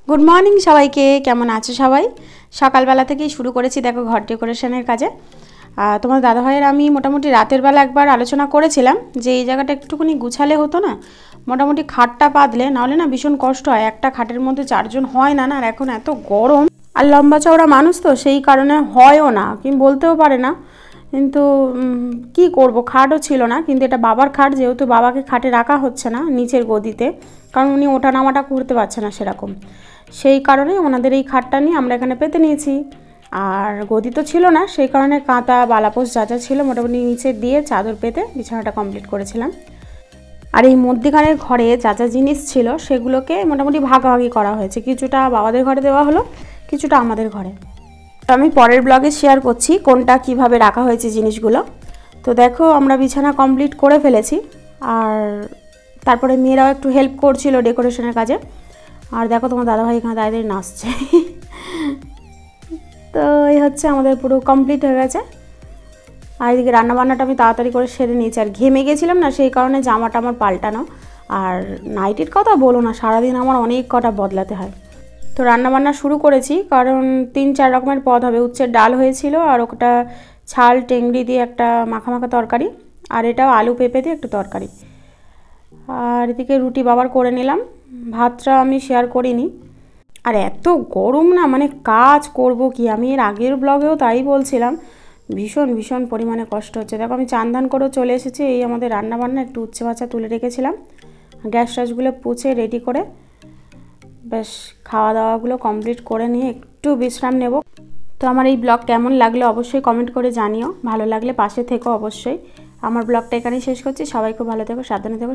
Good morning সবাইকে, কেমন আছো সবাই? সকালবেলা থেকেই শুরু করেছি দেখো ঘর ডেকোরেশনের কাজে। তোমার দাদাভাইয়ের আমি মোটামুটি রাতের বেলা একবার আলোচনা করেছিলাম যে এই জায়গাটা একটুখানি গুছালে হতো না, মোটামুটি খাটটা পাতলে, নাহলে না ভীষণ কষ্ট হয়, একটা খাটের মধ্যে চারজন হয় না। আর এখন এত গরম, আর লম্বা চওড়া মানুষ তো সেই কারণে হয়ও না, কি বলতেও পারে না। কিন্তু কি করব, খাটও ছিল না, কিন্তু এটা বাবার খাট, যেহেতু বাবাকে খাটে রাখা হচ্ছে না নিচের গদিতে, কারণ উনি ওঠা নামাটা করতে পারছে না সেরকম, সেই কারণে ওনাদের এই খাটটা নিয়ে আমরা এখানে পেতে নিয়েছি। আর গদি তো ছিল না, সেই কারণে কাঁথা বালাপোষ যা যা ছিল মোটামুটি নিচে দিয়ে চাদর পেতে বিছানাটা কমপ্লিট করেছিলাম। আর এই মধ্যেখানের ঘরে যা যা জিনিস ছিল সেগুলোকে মোটামুটি ভাগাভাগি করা হয়েছে, কিছুটা বাবাদের ঘরে দেওয়া হলো, কিছুটা আমাদের ঘরে। তো আমি পরের ব্লগে শেয়ার করছি কোনটা কিভাবে রাখা হয়েছে জিনিসগুলো। তো দেখো আমরা বিছানা কমপ্লিট করে ফেলেছি, আর তারপরে মেয়েরাও একটু হেল্প করছিল ডেকোরেশনের কাজে। আর দেখো তোমার দাদাভাই এখানে দাঁড়িয়ে নাচছে। তো এই হচ্ছে আমাদের পুরো কমপ্লিট হয়ে গেছে। আর এদিকে রান্নাবান্নাটা আমি তাড়াতাড়ি করে সেরে নিয়েছি, আর ঘেমে গেছিলাম না, সেই কারণে জামাটা আমার পাল্টানো। আর নাইটির কথা বলো না, সারাদিন আমার অনেক কটা বদলাতে হয়। তো রান্নাবান্না শুরু করেছি, কারণ 3-4 রকমের পদ হবে। উচ্ছের ডাল হয়েছিল, আর ওটা ছাল টেংরি দিয়ে একটা মাখা মাখা তরকারি, আর এটাও আলু পেঁপে দিয়ে একটু তরকারি। আর এদিকে রুটি বাবার করে নিলাম, ভাতটা আমি শেয়ার করিনি। আর এত গরম না, মানে কাজ করব কি, আমি এর আগের ব্লগেও তাই বলছিলাম, ভীষণ ভীষণ পরিমাণে কষ্ট হচ্ছে। দেখো আমি চান করেও চলে এসেছি, এই আমাদের রান্নাবান্না একটু উচ্ছে ভাজা তুলে রেখেছিলাম, গ্যাস ট্যাসগুলো পুছে রেডি করে বেশ খাওয়া দাওয়াগুলো কমপ্লিট করে নিয়ে একটু বিশ্রাম নেব। তো আমার এই ব্লগ কেমন লাগলো অবশ্যই কমেন্ট করে জানিও, ভালো লাগলে পাশে থেকো অবশ্যই। আমার ব্লগটা এখানেই শেষ করছি, সবাই খুব ভালো থেকো, সাবধানে থেকো।